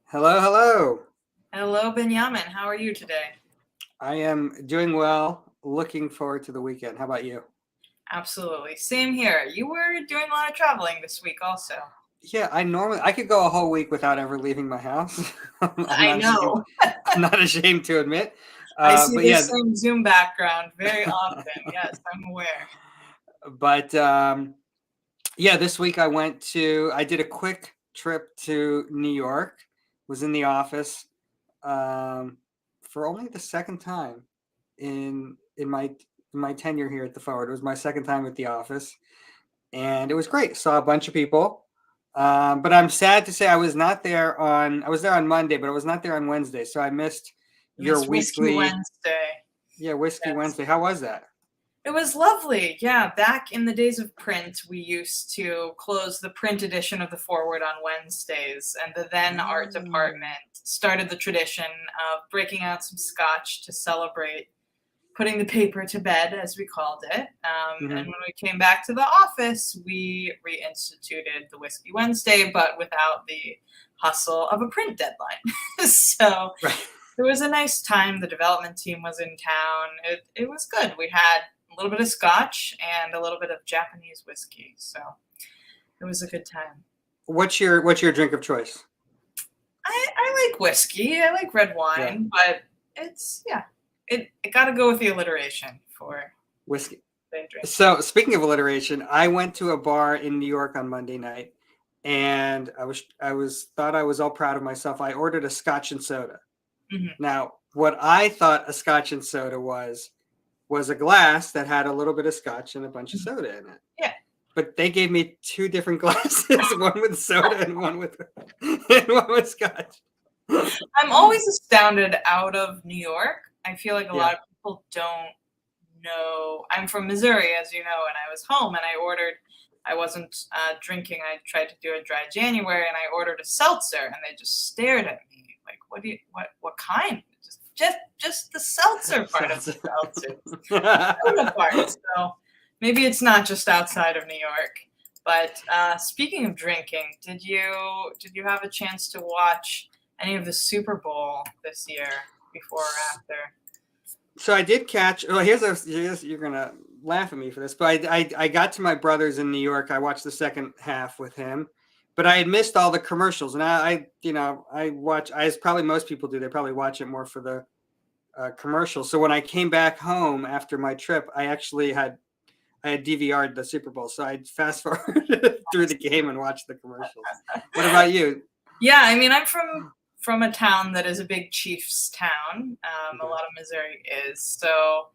Hello, hello. Hello, Benyamin. How are you today? I am doing well. Looking forward to the weekend. How about you? Absolutely. Same here. You were doing a lot of traveling this week also. Yeah, I could go a whole week without ever leaving my house. I'm I not ashamed. know. I'm not ashamed to admit. I see But the yeah, same Zoom background very often. Yes, I'm aware. but yeah, this week I did a quick trip to New York. Was in the office um, for only the second time in my tenure here at the Forward. It was my second time at the office, and it was great. Saw a bunch of people, but I'm sad to say I was there on Monday, but I was not there on Wednesday, so I missed your Miss Whiskey weekly, Wednesday. yeah, Whiskey Yes. Wednesday. How was that? It was lovely. Yeah, back in the days of print, we used to close the print edition of the Forward on Wednesdays, and the then art Mm. department started the tradition of breaking out some scotch to celebrate putting the paper to bed, as we called it. And Hmm. when we came back to the office, we reinstituted the Whiskey Wednesday, but without the hustle of a print deadline. So Right. it was a nice time. The development team was in town. It was good. We had a little bit of scotch and a little bit of Japanese whiskey. So it was a good time. What's your drink of choice? I like whiskey. I like red Yeah, wine, but yeah, it got to go with the alliteration for whiskey. the drink. So speaking of alliteration, I went to a bar in New York on Monday night, and I was thought I was all proud of myself. I ordered a scotch and soda. Hmm. Now, what I thought a scotch and soda was a glass that had a little bit of scotch and a bunch of soda in it. Yeah. But they gave me two different glasses, one with soda and one with and one with scotch. I'm always astounded out of New York. I feel like a lot Yeah. of people don't know. I'm from Missouri, as you know, and I was home and I wasn't drinking. I tried to do a dry January and I ordered a seltzer and they just stared at me like, what kind? Just the seltzer part of the Sounds- seltzer, soda part. So maybe it's not just outside of New York. But speaking of drinking, did you have a chance to watch any of the Super Bowl this year, before or after? So I did catch. Well, you're gonna laugh at me for this, but I got to my brother's in New York. I watched the second half with him, but I had missed all the commercials, and I watch, as probably most people do. They probably watch it more for the commercials. So when I came back home after my trip, I had DVR'd the Super Bowl, so I fast forwarded through the game and watched the commercials. What about you? Yeah, I mean, I'm from a town that is a big Chiefs town. A Okay. lot of Missouri is, so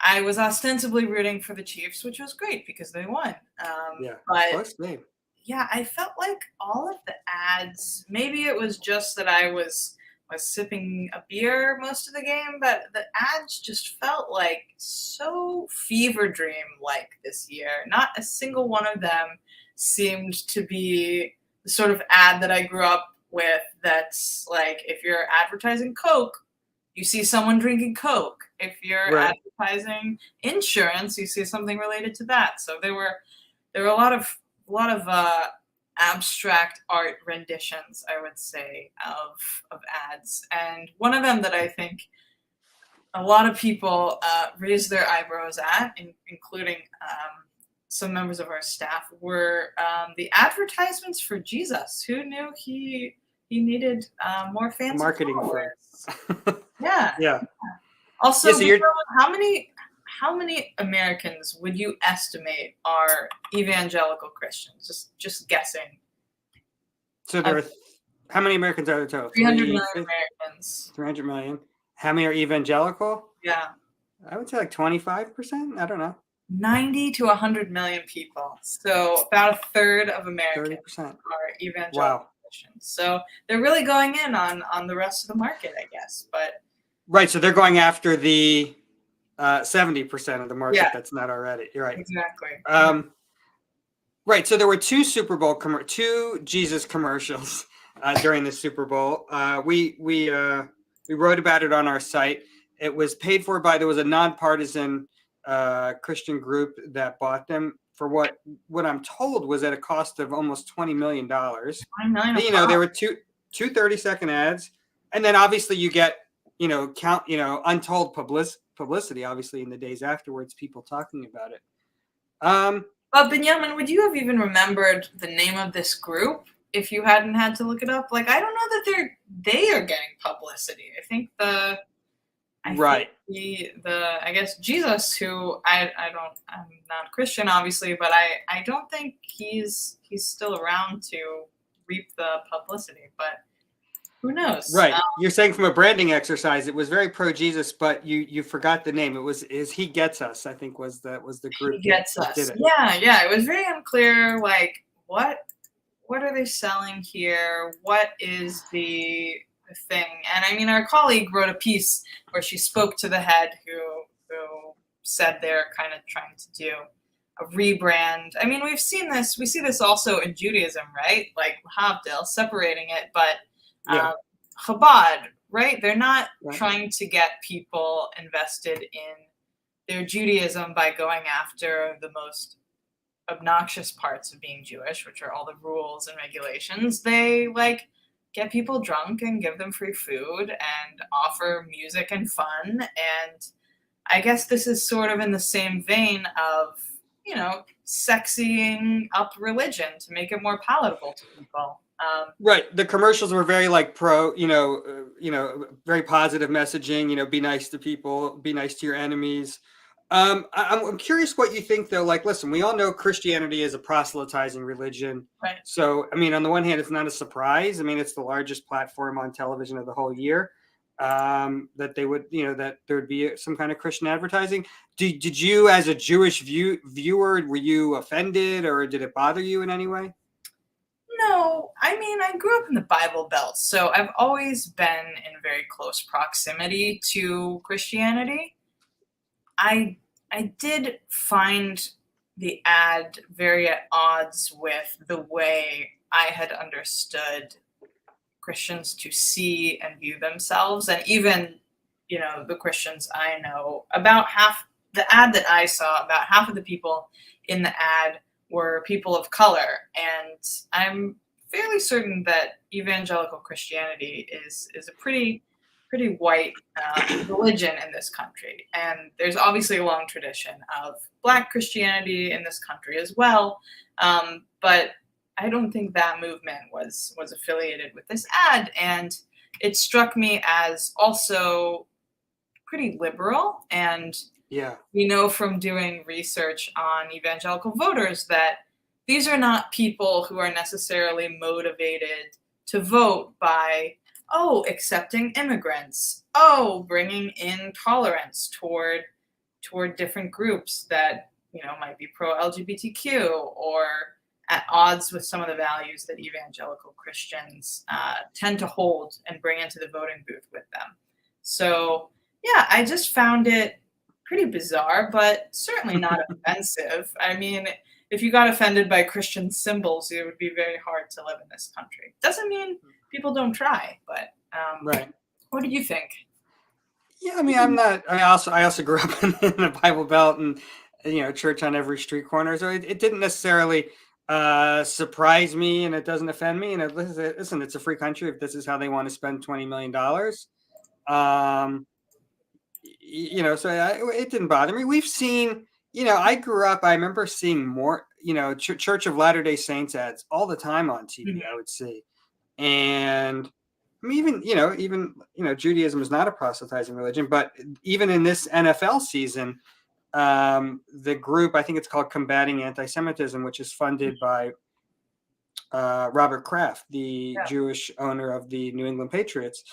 I was ostensibly rooting for the Chiefs, which was great because they won. Yeah, But close name. yeah, I felt like all of the ads. Maybe it was just that I was sipping a beer most of the game, but the ads just felt like so fever dream like this year. Not a single one of them seemed to be the sort of ad that I grew up with. That's like if you're advertising Coke, you see someone drinking Coke. If you're Right. advertising insurance, you see something related to that. So there were a lot of abstract art renditions, I would say, of ads, and one of them that I think a lot of people raised their eyebrows at, including some members of our staff, were the advertisements for Jesus. Who knew he needed more fancy Marketing firm. followers? Yeah. Yeah. Yeah. Also, So you're how many Americans would you estimate are evangelical Christians? Just guessing. So Uh, there are how many Americans are there total? 300 million Americans. 300 million. How many are evangelical? Yeah. I would say like 25%. I don't know. 90 to 100 million people. So about a third of Americans 30%. are evangelical Wow. Christians. So they're really going in on the rest of the market, I guess. But Right. So they're going after the 70% of the yeah, market that's not already. You're right. exactly. Right. So there were two Jesus commercials during the Super Bowl. We wrote about it on our site. It was paid for by there was a nonpartisan Christian group that bought them for what I'm told was at a cost of almost $20 million. 9 million. You know, Wow. there were two. two 30-second ads, and then obviously you get, untold publicity, obviously, in the days afterwards, people talking about it. But Benjamin, would you have even remembered the name of this group if you hadn't had to look it up? Like, I don't know that they are getting publicity. I think I guess Jesus, who I'm not Christian, obviously, but I don't think he's still around to reap the publicity, but who knows? Right. You're saying from a branding exercise, it was very pro Jesus, but you forgot the name. It was He Gets Us, I think was the group. He Gets that Us. did it. Yeah. It was very unclear. Like, what are they selling here? What is the thing? And I mean, our colleague wrote a piece where she spoke to the head who said they're kind of trying to do a rebrand. I mean, we see this also in Judaism, right? Like Havdil, separating it, but Chabad, right? They're not trying to get people invested in their Judaism by going after the most obnoxious parts of being Jewish, which are all the rules and regulations. They get people drunk and give them free food and offer music and fun. And I guess this is sort of in the same vein of, sexying up religion to make it more palatable to people. Right. The commercials were very pro, very positive messaging, be nice to people, be nice to your enemies. I'm curious what you think, though. Like, listen, we all know Christianity is a proselytizing religion. Right. So, I mean, on the one hand, it's not a surprise. I mean, it's the largest platform on television of the whole year. That they would, that there would be some kind of Christian advertising. Did you, as a Jewish viewer, were you offended, or did it bother you in any way? No, I mean, I grew up in the Bible Belt, so I've always been in very close proximity to Christianity. I did find the ad very at odds with the way I had understood Christians to see and view themselves, and even, the Christians I know, about half the ad that I saw, about half of the people in the ad were people of color, and I'm fairly certain that evangelical Christianity is a pretty white religion in this country, and there's obviously a long tradition of Black Christianity in this country as well, but I don't think that movement was affiliated with this ad, and it struck me as also pretty liberal. And we know from doing research on evangelical voters that these are not people who are necessarily motivated to vote by, accepting immigrants, bringing in tolerance toward different groups that, might be pro-LGBTQ or at odds with some of the values that evangelical Christians tend to hold and bring into the voting booth with them. So, I just found it pretty bizarre, but certainly not offensive. I mean, if you got offended by Christian symbols, it would be very hard to live in this country. Doesn't mean people don't try, but right. What did you think? Yeah, I mean, I also grew up in the Bible Belt, and church on every street corner, so it didn't necessarily surprise me, and it doesn't offend me. And listen, it's a free country. If this is how they want to spend $20 million, so it didn't bother me. We've seen, I grew up, I remember seeing more, Church of Latter-day Saints ads all the time on TV. Mm-hmm. I would see, and I mean, even Judaism is not a proselytizing religion, but even in this NFL season, the group, I think it's called Combating Anti-Semitism, which is funded by Robert Kraft, the Jewish owner of the New England Patriots.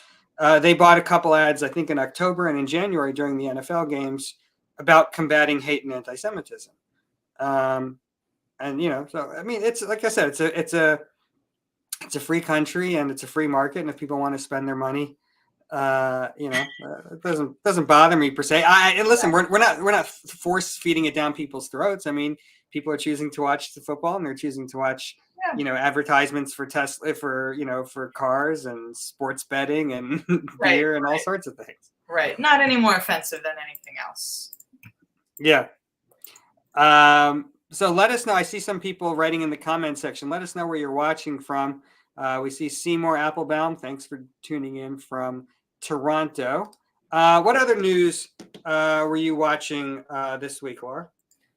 They bought a couple ads, I think in October and in January during the NFL games, about combating hate and anti-Semitism. So I mean, it's like I said, it's a free country and it's a free market, and if people want to spend their money, it doesn't bother me per se. And listen, we're not force feeding it down people's throats. I mean, people are choosing to watch the football, and they're choosing to watch advertisements for Tesla, for cars and sports betting and beer and all sorts of things. Right. Not any more offensive than anything else. Yeah. So let us know. I see some people writing in the comment section. Let us know where you're watching from. We see Seymour Applebaum. Thanks for tuning in from Toronto. What other news were you watching this week, Laura?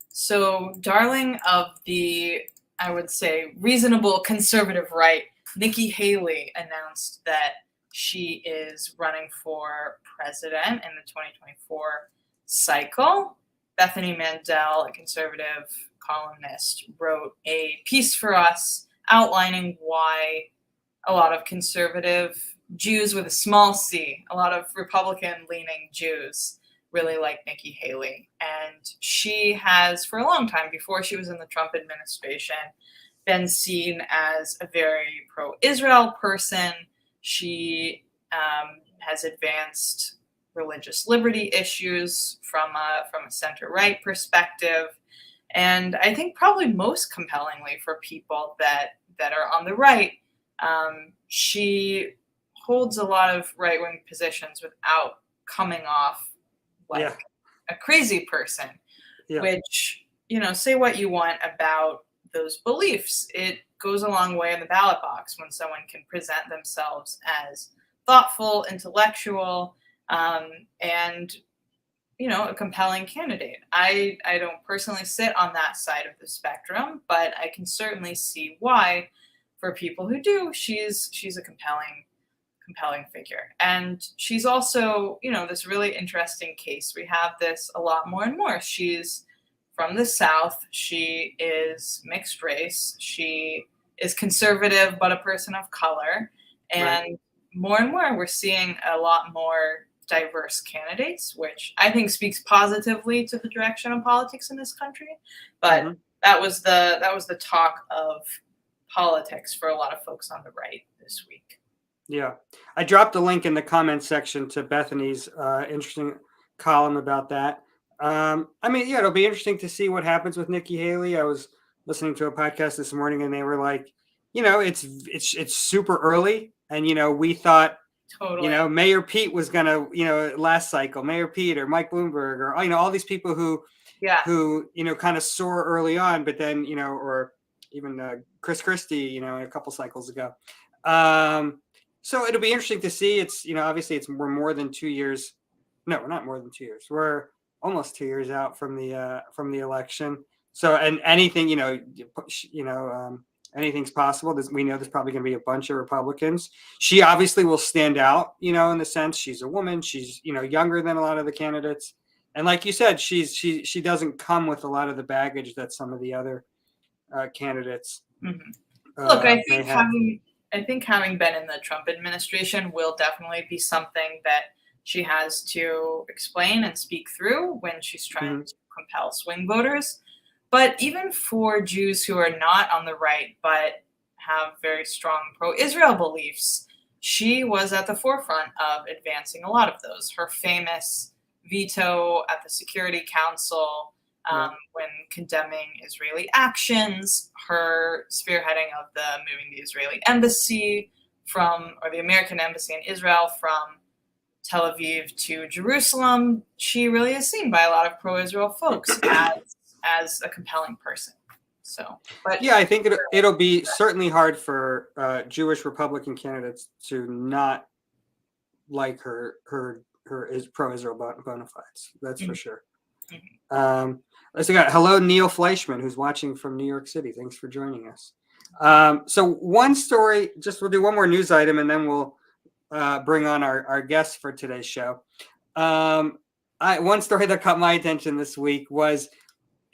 So, darling of the, I would say, reasonable conservative right, Nikki Haley announced that she is running for president in the 2024 cycle. Bethany Mandel, a conservative columnist, wrote a piece for us outlining why a lot of conservative Jews with a small c, a lot of Republican-leaning Jews, really like Nikki Haley. And she has, for a long time, before she was in the Trump administration, been seen as a very pro-Israel person. She has advanced religious liberty issues from a center-right perspective. And I think probably most compellingly for people that are on the right, she holds a lot of right-wing positions without coming off like a crazy person, which, say what you want about those beliefs. It goes a long way in the ballot box when someone can present themselves as thoughtful, intellectual, and, a compelling candidate. I don't personally sit on that side of the spectrum, but I can certainly see why, for people who do, she's a compelling figure. And she's also, this really interesting case. We have this a lot more and more. She's from the South. She is mixed race. She is conservative, but a person of color. And more and more, we're seeing a lot more diverse candidates, which I think speaks positively to the direction of politics in this country. But that was the talk of politics for a lot of folks on the right this week. Yeah, I dropped a link in the comments section to Bethany's interesting column about that. It'll be interesting to see what happens with Nikki Haley. I was listening to a podcast this morning, and they were like, it's super early, and we thought, totally, Mayor Pete was gonna, last cycle, Mayor Pete or Mike Bloomberg or all these people who kind of soar early on, but then or even Chris Christie, a couple cycles ago. So it'll be interesting to see. It's, obviously we're more than 2 years. No, we're not more than 2 years. We're almost 2 years out from the election. So, and anything, anything's possible. We know there's probably going to be a bunch of Republicans. She obviously will stand out, in the sense she's a woman. She's, younger than a lot of the candidates. And like you said, she doesn't come with a lot of the baggage that some of the other candidates. Look, I think having been in the Trump administration will definitely be something that she has to explain and speak through when she's trying to compel swing voters. But even for Jews who are not on the right but have very strong pro-Israel beliefs, she was at the forefront of advancing a lot of those. Her famous veto at the Security Council when condemning Israeli actions, her spearheading of moving the Israeli embassy or the American embassy in Israel from Tel Aviv to Jerusalem. She really is seen by a lot of pro-Israel folks as a compelling person. So, but yeah, I think it'll be certainly hard for Jewish Republican candidates to not like her pro-Israel bona fides. That's for sure. Let's see. Hello, Neil Fleischman, who's watching from New York City. Thanks for joining us. So one story, we'll do one more news item, and then we'll bring on our guests for today's show. One story that caught my attention this week was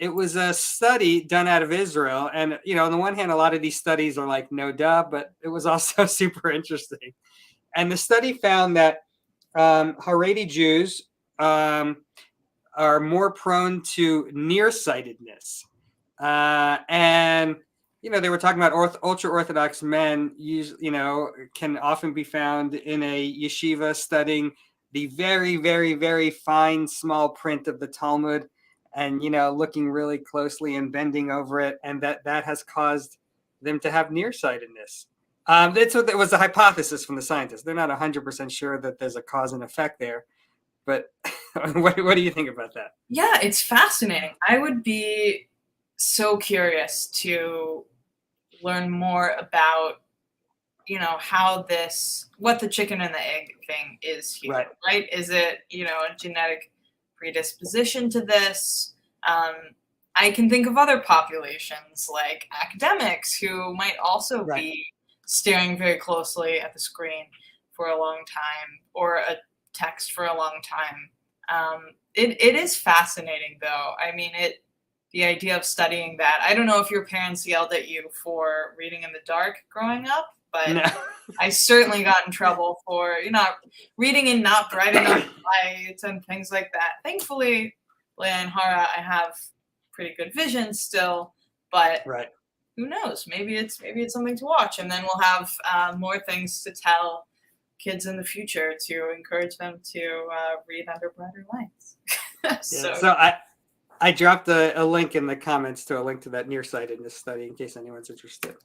a study done out of Israel. And, on the one hand, a lot of these studies are like, no duh, but it was also super interesting. And the study found that Haredi Jews are more prone to nearsightedness. And, they were talking about ultra-Orthodox men, can often be found in a yeshiva studying the very, very, very fine, small print of the Talmud and, looking really closely and bending over it. And that has caused them to have nearsightedness. It was a hypothesis from the scientists. They're not 100% sure that there's a cause and effect there. But what do you think about that? Yeah, it's fascinating. I would be so curious to learn more about, how what the chicken and the egg thing is here, right? Is it, a genetic predisposition to this? I can think of other populations like academics who might also be staring very closely at the screen for a long time, or a text for a long time. It is fascinating, though. I mean, the idea of studying that. I don't know if your parents yelled at you for reading in the dark growing up, but no. I certainly got in trouble for reading in not bright enough lights and things like that. Thankfully, Leia and Hara, I have pretty good vision still, but who knows? Maybe it's something to watch, and then we'll have more things to tell kids in the future to encourage them to read under brighter lights. So I dropped a link in the comments to a link to that nearsightedness study in case anyone's interested.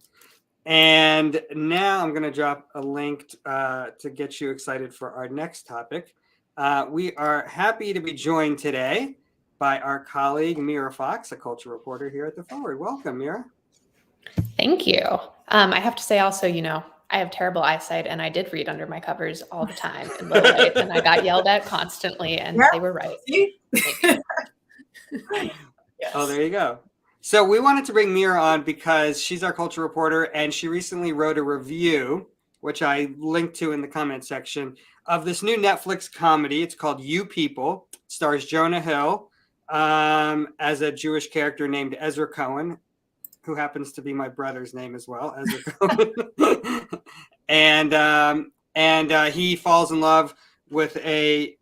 And now I'm going to drop a link to get you excited for our next topic. We are happy to be joined today by our colleague, Mira Fox, a culture reporter here at The Forward. Welcome, Mira. Thank you. I have to say also, I have terrible eyesight, and I did read under my covers all the time in low light, and I got yelled at constantly, and they were right. Yes. Oh, there you go. So we wanted to bring Mira on because she's our culture reporter, and she recently wrote a review, which I linked to in the comment section, of this new Netflix comedy. It's called You People. It stars Jonah Hill as a Jewish character named Ezra Cohen, who happens to be my brother's name as well, Ezra Cohen. and he falls in love with a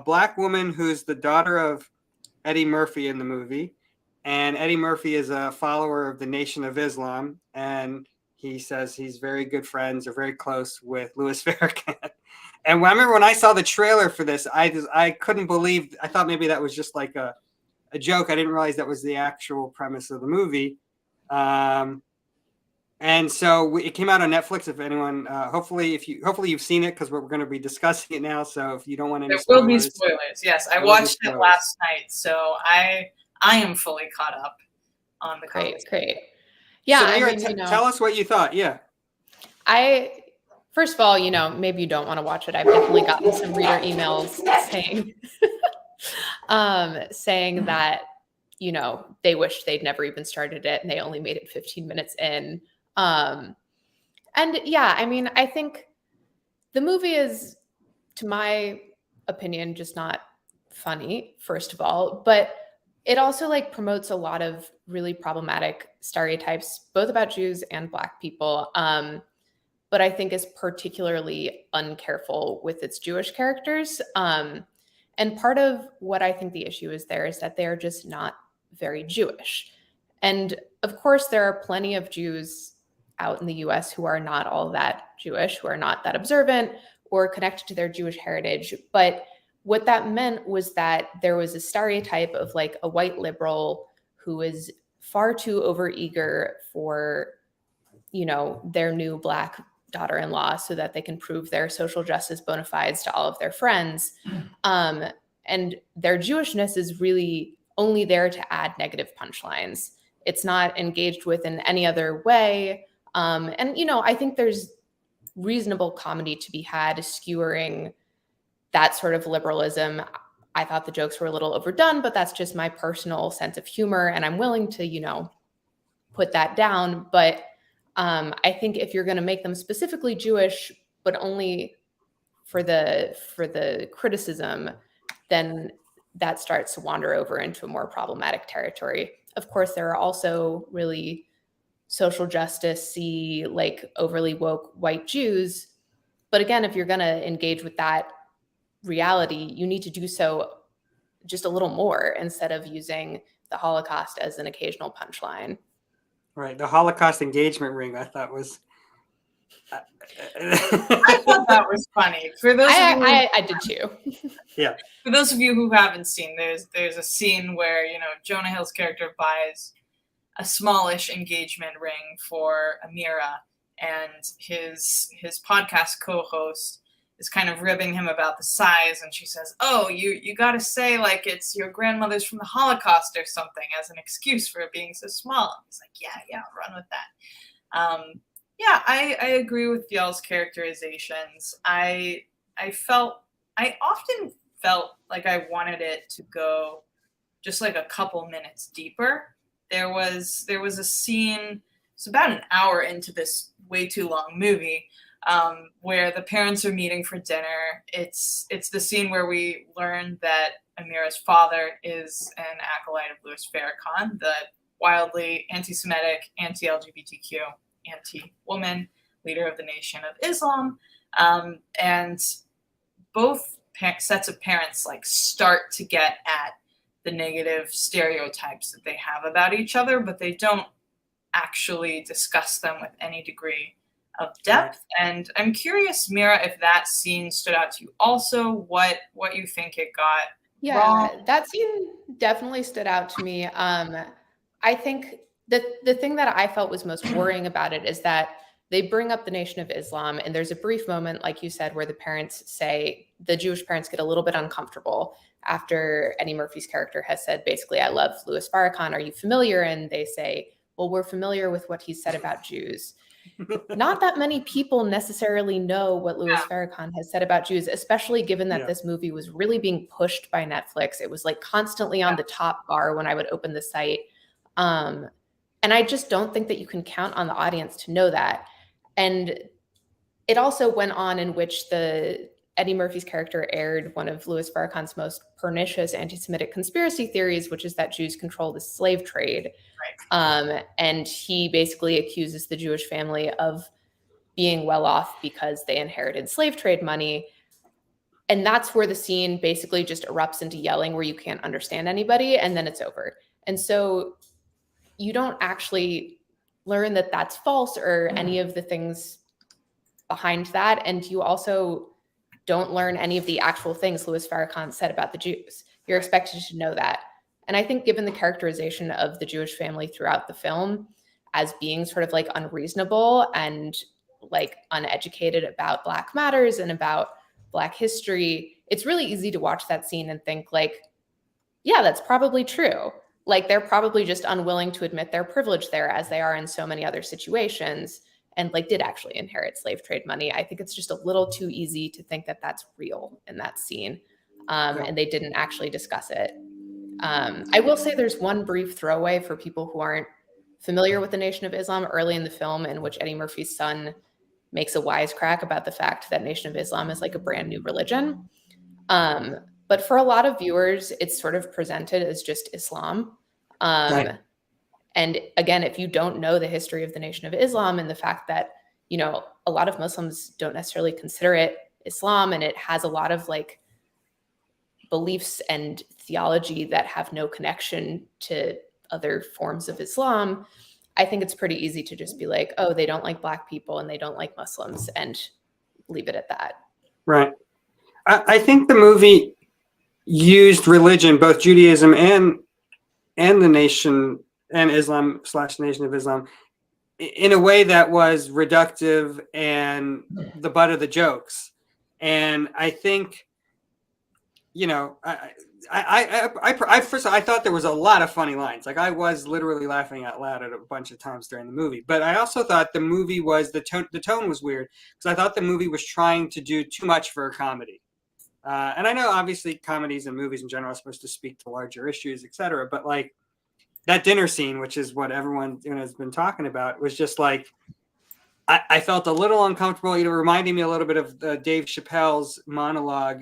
black woman who's the daughter of Eddie Murphy in the movie. And Eddie Murphy is a follower of the Nation of Islam. And he says he's very good friends or very close with Louis Farrakhan. And I remember when I saw the trailer for this, I couldn't believe, I thought maybe that was just like a joke. I didn't realize that was the actual premise of the movie. And so it came out on Netflix. If anyone, hopefully you've seen it, because we're going to be discussing it now. So if you don't want any spoilers, there will be spoilers. Yes, I watched it last night, so I am fully caught up on the Great. Yeah, so Mira, tell us what you thought. Yeah, first of all, maybe you don't want to watch it. I've definitely gotten some reader emails saying that they wish they'd never even started it and they only made it 15 minutes in. And yeah, I mean, I think the movie is, to my opinion, just not funny, first of all, but it also promotes a lot of really problematic stereotypes, both about Jews and Black people. But I think is particularly uncareful with its Jewish characters. And part of what I think the issue is there is that they're just not very Jewish. And of course, there are plenty of Jews out in the US who are not all that Jewish, who are not that observant or connected to their Jewish heritage. But what that meant was that there was a stereotype of a white liberal who is far too overeager for, their new Black daughter-in-law so that they can prove their social justice bona fides to all of their friends. And their Jewishness is really only there to add negative punchlines. It's not engaged with in any other way. And, I think there's reasonable comedy to be had skewering that sort of liberalism. I thought the jokes were a little overdone, but that's just my personal sense of humor. And I'm willing to, put that down. But I think if you're going to make them specifically Jewish, but only for the criticism, then that starts to wander over into a more problematic territory. Of course, there are also really social justice-y, overly woke white Jews. But again, if you're going to engage with that reality, you need to do so just a little more instead of using the Holocaust as an occasional punchline. Right. The Holocaust engagement ring, I thought was... I thought that was funny. For those I did too. Yeah. For those of you who haven't seen, there's a scene where, Jonah Hill's character buys a smallish engagement ring for Amira, and his podcast co-host is kind of ribbing him about the size, and she says, "Oh, you got to say it's your grandmother's from the Holocaust or something as an excuse for it being so small." And he's like, "Yeah, I'll run with that." Yeah, I agree with y'all's characterizations. I often felt like I wanted it to go just like a couple minutes deeper. There was a scene. It's about an hour into this way too long movie, where the parents are meeting for dinner. It's the scene where we learn that Amira's father is an acolyte of Louis Farrakhan, the wildly anti-Semitic, anti-LGBTQ, anti-woman leader of the Nation of Islam, and both sets of parents like start to get at the negative stereotypes that they have about each other, but they don't actually discuss them with any degree of depth. And I'm curious, Mira, if that scene stood out to you also, what you think it got wrong. That scene definitely stood out to me. I think the thing that I felt was most worrying about it is that they bring up the Nation of Islam, and there's a brief moment, like you said, where the parents say, the Jewish parents get a little bit uncomfortable after Eddie Murphy's character has said, basically, I love Louis Farrakhan. Are you familiar? And they say, well, we're familiar with what he said about Jews. Not that many people necessarily know what Louis Farrakhan has said about Jews, especially given that this movie was really being pushed by Netflix. It was like constantly on the top bar when I would open the site. And I just don't think that you can count on the audience to know that. And it also went on in which Eddie Murphy's character aired one of Louis Farrakhan's most pernicious anti-Semitic conspiracy theories, which is that Jews control the slave trade. Right. And he basically accuses the Jewish family of being well off because they inherited slave trade money. And that's where the scene basically just erupts into yelling where you can't understand anybody, and then it's over. And so you don't actually learn that that's false or any of the things behind that. And you also don't learn any of the actual things Louis Farrakhan said about the Jews. You're expected to know that. And I think given the characterization of the Jewish family throughout the film as being sort of like unreasonable and like uneducated about Black matters and about Black history, it's really easy to watch that scene and think like, yeah, that's probably true. Like they're probably just unwilling to admit their privilege there, as they are in so many other situations, and like did actually inherit slave trade money. I think it's just a little too easy to think that that's real in that scene. And they didn't actually discuss it. I will say there's one brief throwaway for people who aren't familiar with the Nation of Islam early in the film, in which Eddie Murphy's son makes a wisecrack about the fact that Nation of Islam is like a brand new religion. But for a lot of viewers, it's sort of presented as just Islam. And again, if you don't know the history of the Nation of Islam and the fact that, you know, a lot of Muslims don't necessarily consider it Islam, and it has a lot of like beliefs and theology that have no connection to other forms of Islam, I think it's pretty easy to just be like, oh, they don't like Black people and they don't like Muslims, and leave it at that. Right. I think the movie used religion, both Judaism and the Nation and Islam / Nation of Islam, in a way that was reductive and the butt of the jokes. And I think, you know, I first I thought there was a lot of funny lines. Like I was literally laughing out loud at a bunch of times during the movie. But I also thought the movie was the tone was weird, because I thought the movie was trying to do too much for a comedy. And I know obviously comedies and movies in general are supposed to speak to larger issues, etc. But like that dinner scene, which is what everyone has been talking about, was just like, I felt a little uncomfortable. It reminded me a little bit of Dave Chappelle's monologue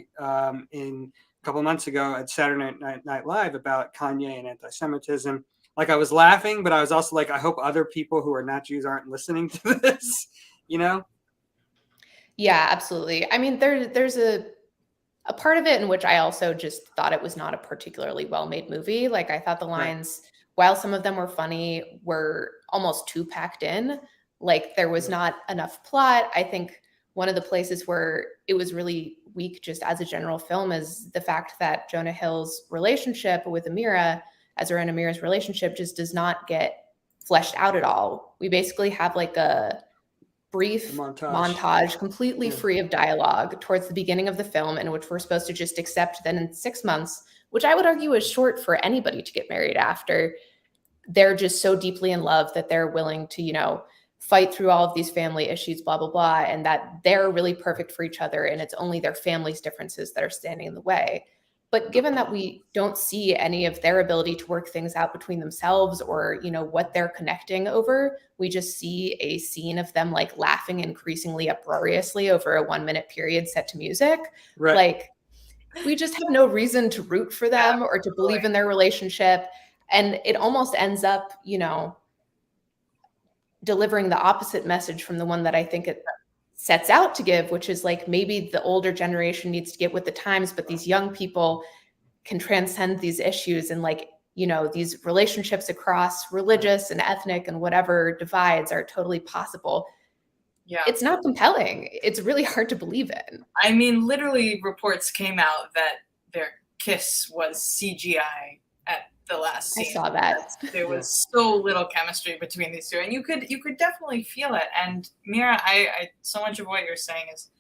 in a couple of months ago at Saturday Night Live about Kanye and anti-Semitism. Like I was laughing, but I was also like, I hope other people who are not Jews aren't listening to this, you know? Yeah, absolutely. I mean, there's a part of it in which I also just thought it was not a particularly well-made movie. Like I thought the lines, while some of them were funny, were almost too packed in. Like there was not enough plot. I think one of the places where it was really weak just as a general film is the fact that Jonah Hill's relationship with Amira, Ezra and Amira's relationship, just does not get fleshed out at all. We basically have like a brief montage completely free of dialogue towards the beginning of the film, in which we're supposed to just accept that in 6 months, which I would argue is short for anybody to get married after, they're just so deeply in love that they're willing to, you know, fight through all of these family issues, blah, blah, blah, and that they're really perfect for each other and it's only their family's differences that are standing in the way. But given that we don't see any of their ability to work things out between themselves or, you know, what they're connecting over, we just see a scene of them like laughing increasingly uproariously over a 1 minute period set to music. Right. Like, we just have no reason to root for them or to believe in their relationship. And it almost ends up, you know, delivering the opposite message from the one that I think it sets out to give, which is like maybe the older generation needs to get with the times, but these young people can transcend these issues, and like, you know, these relationships across religious and ethnic and whatever divides are totally possible. Yeah. It's not compelling. It's really hard to believe in. I mean, literally reports came out that their kiss was CGI at the last scene. I saw that. There was so little chemistry between these two, and you could definitely feel it. And Mira, I so much of what you're saying is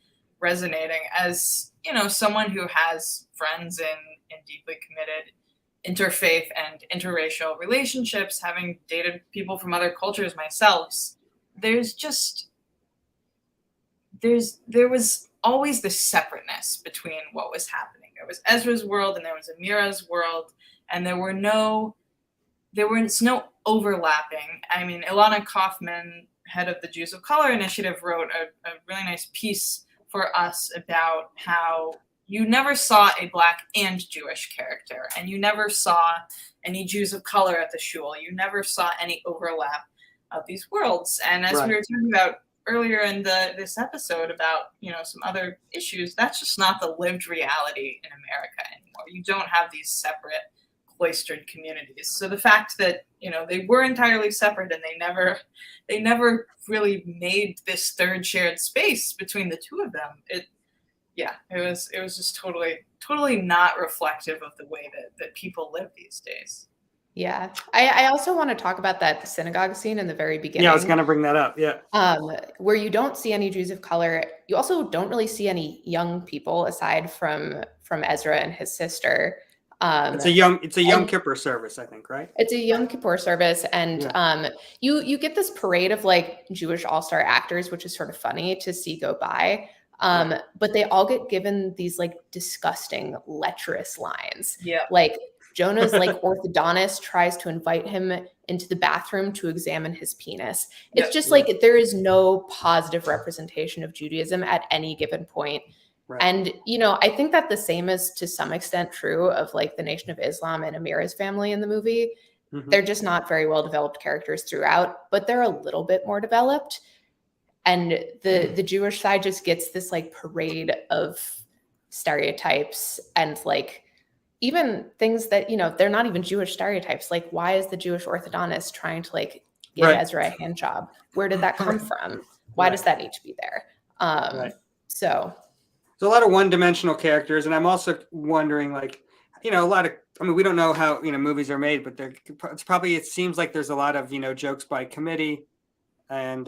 resonating. As you know, someone who has friends in deeply committed interfaith and interracial relationships, having dated people from other cultures myself, there was always this separateness between what was happening. There was Ezra's world and there was Amira's world, and there was no overlapping. I mean, Ilana Kaufman, head of the Jews of Color Initiative, wrote a really nice piece for us about how you never saw a Black and Jewish character, and you never saw any Jews of color at the shul. You never saw any overlap of these worlds. And as we were talking about earlier in this episode about, you know, some other issues, that's just not the lived reality in America anymore. You don't have these separate cloistered communities. So the fact that, you know, they were entirely separate and they never really made this third shared space between the two of them, it was just totally not reflective of the way that people live these days. Yeah. I also want to talk about that synagogue scene in the very beginning. Yeah, I was going to bring that up. Yeah. Where you don't see any Jews of color. You also don't really see any young people aside from Ezra and his sister. It's a Yom Kippur service, I think, right? It's a Yom Kippur service. And you get this parade of like Jewish all-star actors, which is sort of funny to see go by. But they all get given these like disgusting, lecherous lines. Yeah. Like Jonah's like orthodontist tries to invite him into the bathroom to examine his penis. It's just like there is no positive representation of Judaism at any given point. Right. And, you know, I think that the same is to some extent true of like the Nation of Islam and Amira's family in the movie. Mm-hmm. They're just not very well developed characters throughout, but they're a little bit more developed. And the Jewish side just gets this like parade of stereotypes and like even things that, you know, they're not even Jewish stereotypes. Like, why is the Jewish orthodontist trying to like give Ezra a hand job? Where did that come from? Why does that need to be there? So there's a lot of one-dimensional characters, and I'm also wondering, like, you know, we don't know how, you know, movies are made, but it seems like there's a lot of, you know, jokes by committee and,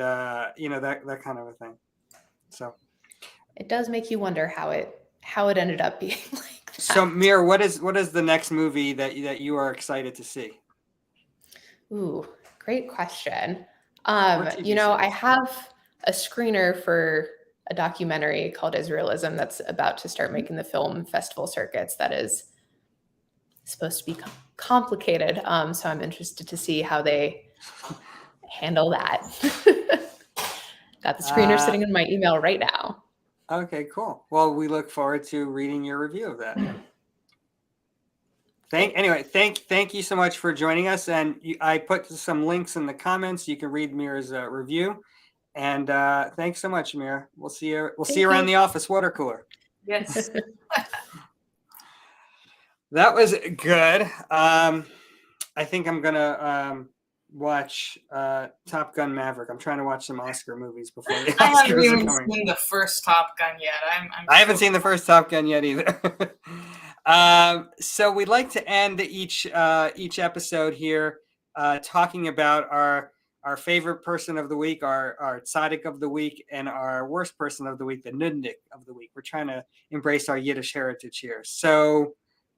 you know, that kind of a thing. So it does make you wonder how it ended up being like that. So Mira, what is the next movie that you are excited to see? Ooh, great question. You know, I have a screener for a documentary called Israelism that's about to start making the film festival circuits. That is supposed to be complicated. So I'm interested to see how they handle that. Got the screener sitting in my email right now. Okay, cool. Well, we look forward to reading your review of that. Thank you so much for joining us. And I put some links in the comments. You can read Mira's review. And thanks so much, Mira. We'll see you around the office water cooler. Yes. That was good. I think I'm gonna watch Top Gun Maverick. I'm trying to watch some Oscar movies before the Oscars I haven't even are coming. seen the first Top Gun yet. I haven't seen the first Top Gun yet either. So we'd like to end each episode here talking about our favorite person of the week, our tzaddik of the week, and our worst person of the week, the nudnik of the week. We're trying to embrace our Yiddish heritage here. So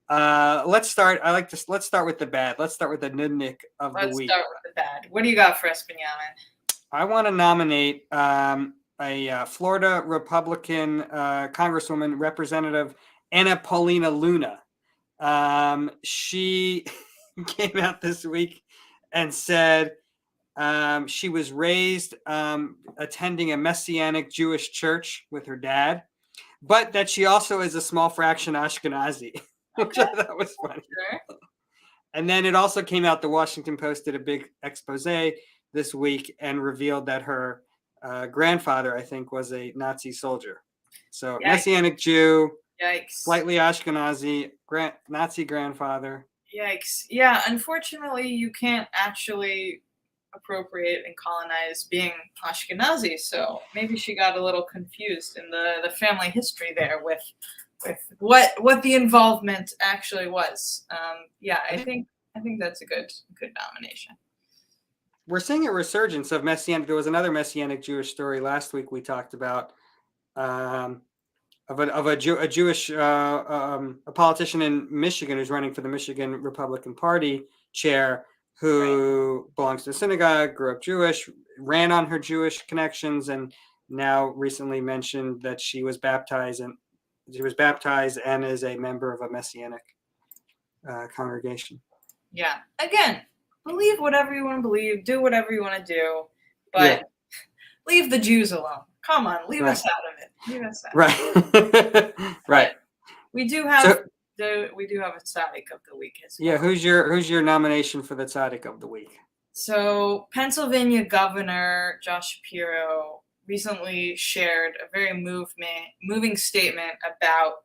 let's start. Let's start with the bad. Let's start with the nudnik of the week. Let's start with the bad. What do you got for us, Benyamin? I want to nominate a Florida Republican Congresswoman, Representative Anna Paulina Luna. She came out this week and said she was raised attending a Messianic Jewish church with her dad, but that she also is a small fraction Ashkenazi, which I thought was funny. Sure. And then it also came out, the Washington Post did a big expose this week and revealed that her grandfather, I think, was a Nazi soldier. So Yikes. Messianic Jew, Yikes. slightly Ashkenazi, Nazi grandfather. Yikes. Yeah, unfortunately, you can't actually appropriate and colonize being Ashkenazi, so maybe she got a little confused in the family history there with what the involvement actually was. Yeah, I think that's a good nomination. We're seeing a resurgence of Messianic. There was another Messianic Jewish story last week we talked about of a Jewish a politician in Michigan who's running for the Michigan Republican Party chair, who belongs to a synagogue, grew up Jewish, ran on her Jewish connections, and now recently mentioned that she was baptized and is a member of a Messianic congregation. Yeah. Again, believe whatever you want to believe, do whatever you want to do, but leave the Jews alone. Come on, leave us out of it. Leave us out. Right. Right. We do have a tzaddik of the week as well. Yeah, who's your nomination for the tzaddik of the week? So Pennsylvania Governor Josh Shapiro recently shared a very moving statement about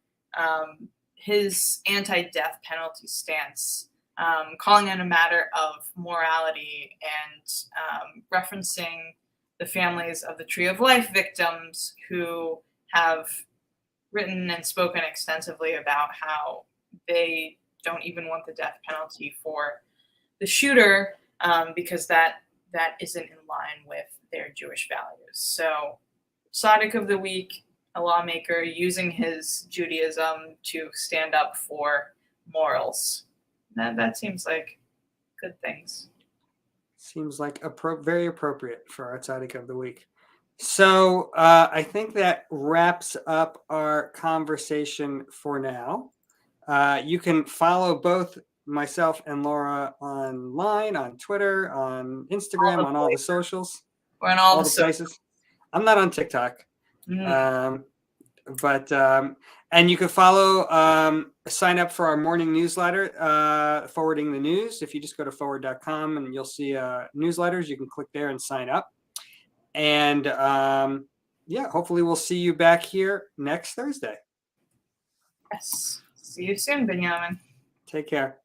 his anti-death penalty stance, calling it a matter of morality and referencing the families of the Tree of Life victims who have written and spoken extensively about how they don't even want the death penalty for the shooter because that isn't in line with their Jewish values. So, Tzaddik of the week, a lawmaker using his Judaism to stand up for morals. That seems like good things. Seems like very appropriate for our tzaddik of the week. So I think that wraps up our conversation for now. You can follow both myself and Laura online, on Twitter, on Instagram, on all the socials. We're on all the places. I'm not on TikTok. And you can follow, sign up for our morning newsletter, Forwarding the News. If you just go to forward.com and you'll see newsletters, you can click there and sign up. And hopefully we'll see you back here next Thursday. Yes. See you soon, Benyamin. Take care.